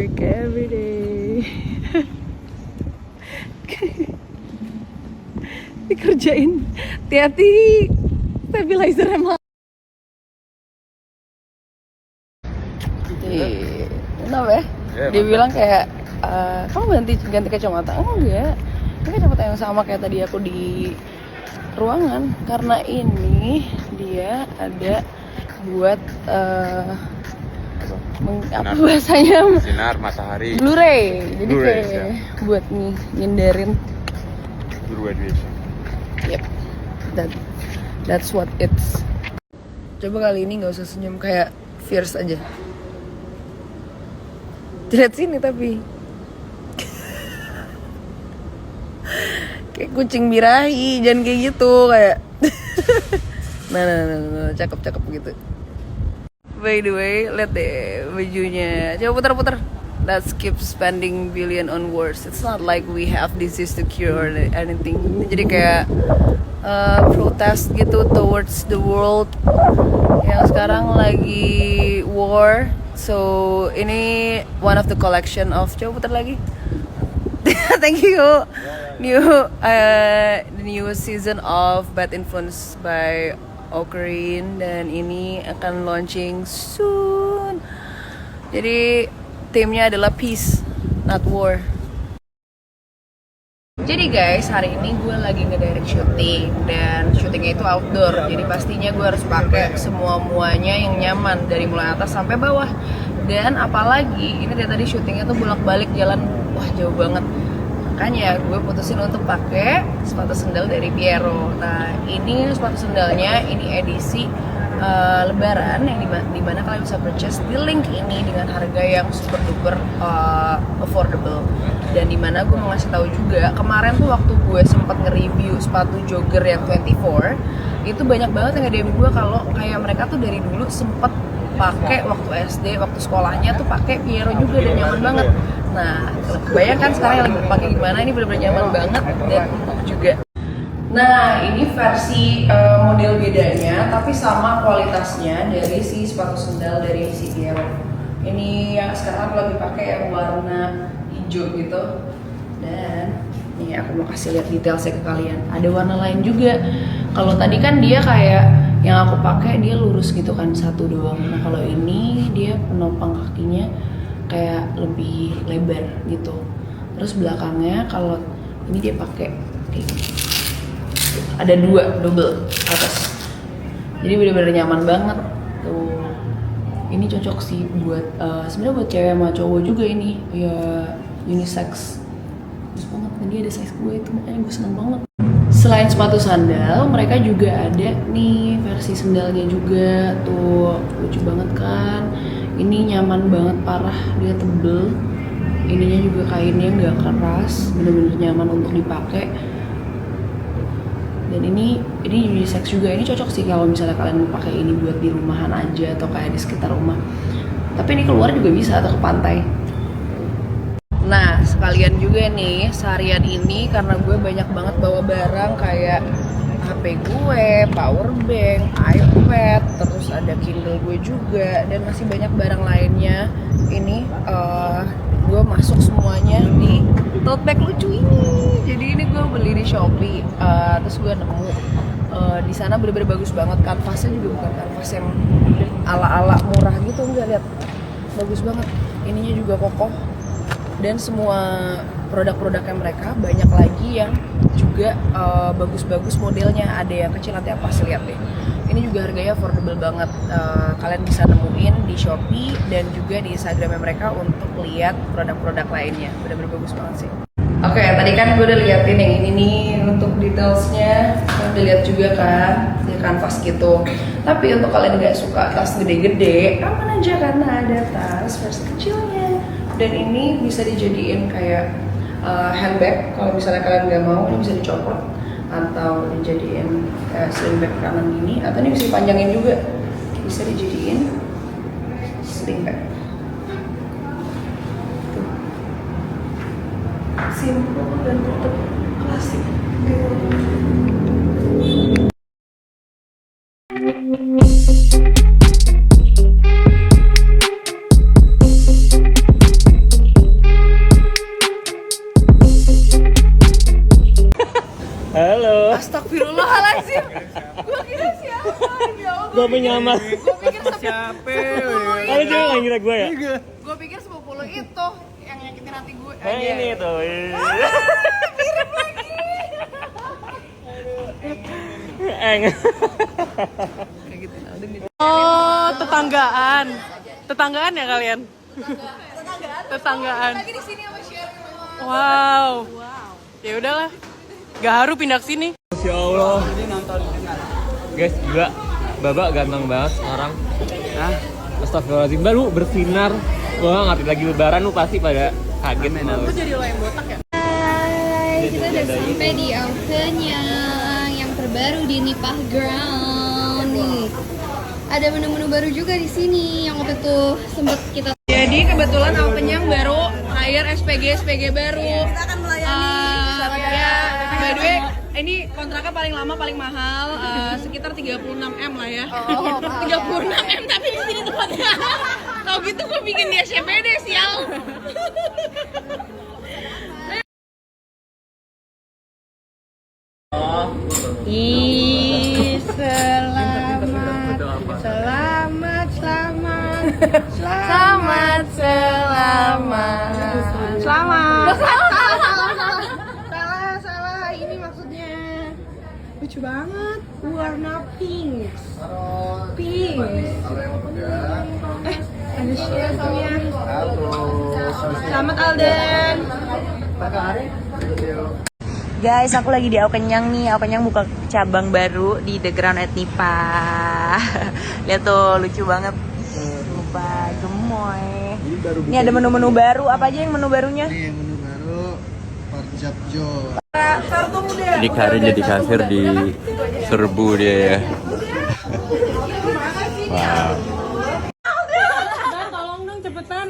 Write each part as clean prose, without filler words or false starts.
work every day. Dikerjain, hati-hati stabilizer emang. Kenapa ya? Dia bilang kayak kamu ganti kacamata. Oh enggak, ini kacamata yang sama kayak tadi aku di ruangan. Karena ini dia ada buat apa bahasanya? Sinar matahari. Blu-ray. Jadi Blu-ray, kayak ya. buat nih ngindarin. Blu-ray radiation. Yep. That's what it's. Coba kali ini nggak usah senyum, kayak fierce aja. Lihat sini tapi kayak kucing birahi, jangan kayak gitu kayak. nah, cakep gitu. By the way, lihat deh bajunya. Coba putar. Let's keep spending billion on wars. It's not like we have disease to cure or anything. Jadi kayak protest gitu towards the world yang sekarang lagi war. So ini one of the collection of, coba putar lagi. Thank you. The new season of Bad Influence by Ocarine, dan ini akan launching soon. Jadi theme-nya adalah peace, not war. Jadi guys, hari ini gue lagi ngedirect syuting, dan syutingnya itu outdoor. Jadi pastinya gue harus pakai muanya yang nyaman dari mulai atas sampai bawah. Dan apalagi ini dari tadi syutingnya tuh bolak-balik jalan, wah jauh banget. Makanya gue putusin untuk pakai sepatu sendal dari Piero. Nah ini sepatu sendalnya, ini edisi Lebaran yang dimana kalian bisa purchase di link ini dengan harga yang super duper affordable. Dan dimana gue mau ngasih tahu juga, kemarin tuh waktu gue sempat nge-review sepatu jogger yang 24, itu banyak banget yang nge-DM gue kalau kayak mereka tuh dari dulu sempet pakai waktu SD, waktu sekolahnya tuh pakai Piero juga dan nyaman banget. Nah, bayangkan sekarang yang lagi pakai gimana, ini benar-benar nyaman banget dan empuk juga. Nah, ini versi model bedanya, tapi sama kualitasnya dari si sepatu sendal dari si Piero. Ini yang sekarang aku lagi pakai yang warna hijau gitu. Dan nih aku mau kasih lihat detailnya ke kalian. Ada warna lain juga. Kalau tadi kan dia kayak yang aku pakai dia lurus gitu kan, satu doang. Nah kalau ini dia penopang kakinya kayak lebih lebar gitu. Terus belakangnya kalau ini dia pakai kayak gini. Ada dua double atas. Jadi benar-benar nyaman banget tuh. Ini cocok sih buat sebenarnya buat cewek sama cowok juga ini. Ya unisex. Bagus banget, dan dia ada size gue itu, makanya gue seneng banget. Selain sepatu sandal, mereka juga ada nih versi sendalnya juga. Tuh, lucu banget kan. Ini nyaman banget parah, dia tebel. Ininya juga kainnya nggak keras, bener-bener nyaman untuk dipakai. Dan ini unisex juga. Ini cocok sih kalau misalnya kalian mau pakai ini buat di rumahan aja atau kayak di sekitar rumah. Tapi ini keluar juga bisa atau ke pantai. Nah, sekalian juga nih, seharian ini karena gue banyak banget bawa barang kayak HP gue, power bank, iPad, terus ada Kindle gue juga, dan masih banyak barang lainnya. Ini gue masuk semuanya di tote bag lucu ini. Jadi ini gue beli di Shopee, terus gue nemu di sana bener-bener bagus banget. Kanvasnya juga bukan kanvas yang ala-ala murah gitu, enggak, lihat bagus banget. Ininya juga kokoh. Dan semua produk-produknya mereka banyak lagi yang juga bagus-bagus modelnya. Ada yang kecil, nanti apa sih lihat deh. Ini juga harganya affordable banget. Kalian bisa nemuin di Shopee dan juga di Instagramnya mereka untuk lihat produk-produk lainnya. Bener-bener bagus banget sih. Oke, tadi kan gue udah liatin yang ini nih untuk detailsnya. Kalian udah lihat juga kan, dia kanvas gitu. Tapi untuk kalian nggak suka tas gede-gede, aman aja karena ada tas versi kecilnya. Dan ini bisa dijadiin kayak handbag. Kalau misalnya kalian nggak mau, ini bisa dicopot atau dijadiin sling bag kanan gini, atau ini bisa dipanjangin juga, bisa dijadiin sling bag. Tuh. Simple dan tetap klasik. Gue penyamar. Gue pikir Siapa? Kalau juga nggak ngira gue ya? Gue pikir sepupu lo itu yang nyakitin hati gue. Nah ini tuh. Mirip lagi. Eng. Oh, tetanggaan. Tetanggaan ya kalian? Tetanggaan. Lagi di sini sama Sherry. Wow. Ya udahlah. Gak harus pindah ke sini. Masya Allah. Guys, gila. Babak ganteng banget sekarang. Astagfirullahaladzim, baru bersinar. Wah, ngerti lagi lebaran lu pasti pada kaget. Lu jadi lo yang botak ya? Kita udah sampai di Aukenyang yang terbaru di Nipah Ground nih. Ada menu-menu baru juga di sini yang waktu itu sempet kita. Jadi kebetulan Aukenyang baru hire SPG baru. Kita akan melayani Ya, by the way, ini kontraknya paling lama paling mahal sekitar 36 M lah ya. 36 M tapi di sini tempatnya. Tau gitu gue bikin di SCBD sial. Selamat. Salah. Ini maksudnya lucu banget. Warna pink. Ada Shia-nya. Selamat Alden. Guys, aku lagi di Aukenyang nih. Aukenyang buka cabang baru di The Ground at Nipah. Lihat tuh, lucu banget. Lupa, gemoy. Ini ada menu-menu baru. Apa aja yang menu barunya? Ini yang menu baru Parjabjo. Jadi Karin jadi kasir di serbu dia ya. Wow. Tolong dong cepetan.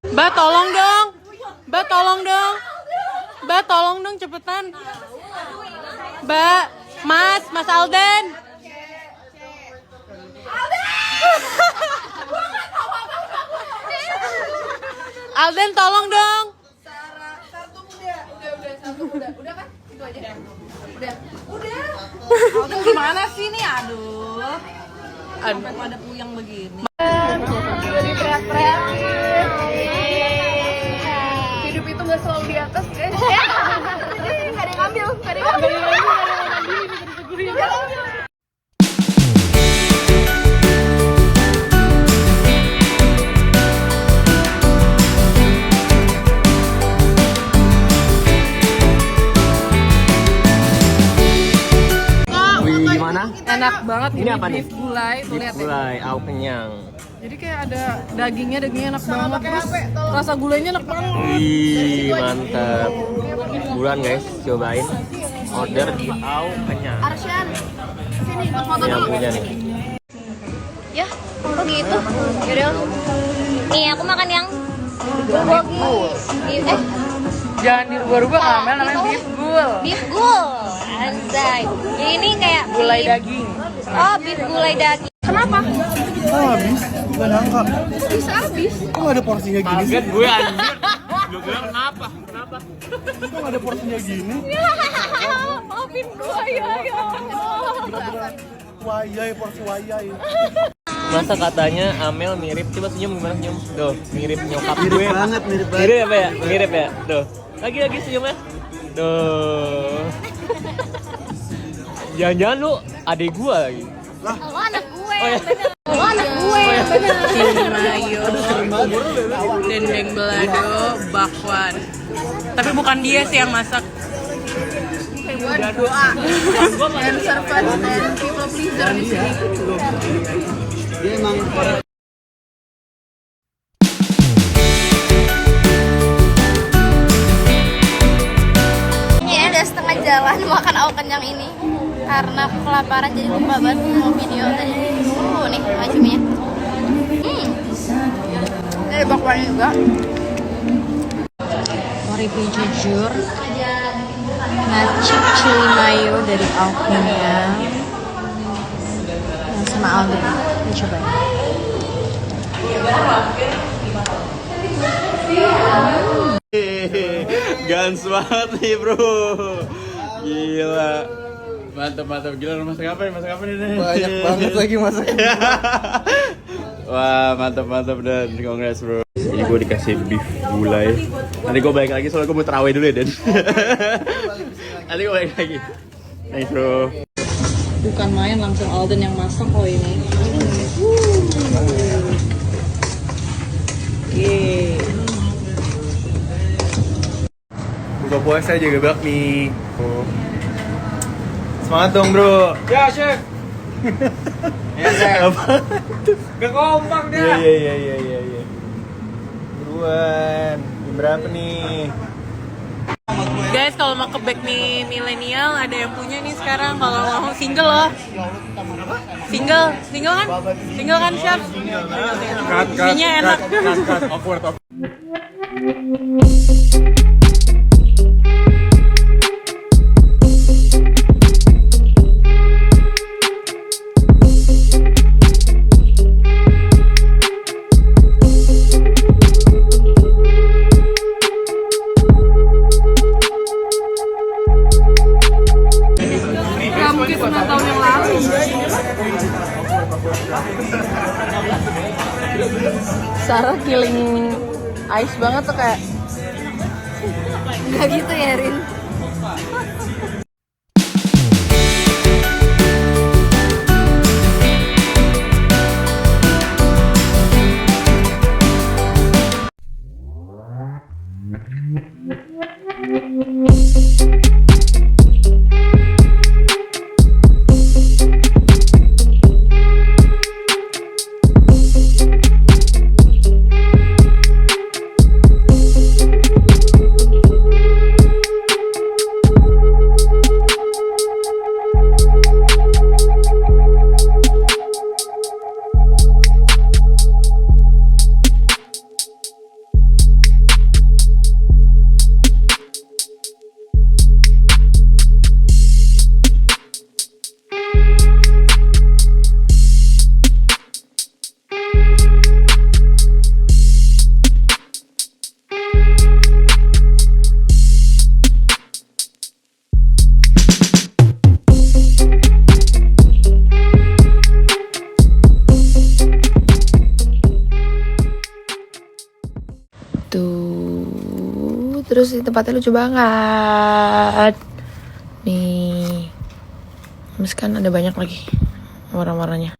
Mbak tolong dong. Mbak tolong dong. Mbak tolong dong cepetan. Mbak, Mas Alden. Alden tolong dong. Udah kan? Itu aja. Udah. Alden gimana sih nih? Aduh. Sampai pada puyeng begini. Jadi teriak-teriak. Hidup itu gak selalu di atas guys. Gak ada yang ngambil. Gimana? Enak banget Ini apa nih? beef gulai. Tuh lihat ya. Gulai Aukenyang. Jadi kayak ada dagingnya enak banget. Terus rasa gulainya enak banget. Wih, mantap. Buruan guys, cobain. Order di Aukenyang. Arsyan, sini ikut foto Ini yang dulu. punya nih. Ya, kok gitu? Yaudah. Nih, aku makan yang bulgogi. Jangan dirubah-rubah Amel, namanya beef gul. Beef gul. Anjay. Jadi ini kayak Gulai beef- daging. Oh, beef gulai daging. Kenapa? Oh habis? Gak nyangka. Bisa habis. Kok gak ada porsinya gini sih? Kaget gue anjir. Lu bilang kenapa? Kok gak ada porsinya gini? Maafin gue ya. Wayai, porsi wayai. Masa katanya Amel mirip, coba senyum gimana senyum? Tuh, mirip nyokap gue. Mirip banget. Mirip apa ya? Mirip ya? Tuh. Lagi senyumnya. Tuh. Jangan-jangan lu adik gua lagi. Oh, anak gue. Oh ya. Oh, anak gue. Mayo, dendeng belado, bakwan. Tapi bukan dia sih yang masak. Gue doa. And servant and people pleaser di sini. Dia emang Ini ada setengah jalan makan Aukenyang ini karena aku kelaparan jadi lupa banget mau video tadi. Nih majunya. Ini ada bakwannya juga. Review jujur. Nacip chili mayo dari Aukenyang. Yang sama Alden. Kita cobain. Chance banget nih bro. Gila. Mantap. Gila masak apa ini? Banyak banget lagi masaknya. Wah, mantap dan congrats bro. Ini gue dikasih beef gulai. Nanti gue balik lagi soalnya gue mau terawih dulu ya Dan. Nanti gue balik lagi. Thanks bro. Bukan main, langsung Alden yang masak kok ini. Buka puasa jaga bakmi. Semangat dong bro. Ya chef. Ya chef. Gak kompak dia. Iya. Buruan. Jam berapa nih? Guys, kalau mau ke bakmi milenial ada yang punya nih sekarang. Kalau mau single loh. Single kan chef? Isinya enak. Awkward. Gak mungkin 9 tahun yang lalu. Sarah killing ice banget tuh kayak Nggak gitu ya, Rin? tuh. Terus di tempatnya lucu banget. Nih. Terus kan ada banyak lagi warna-warnanya.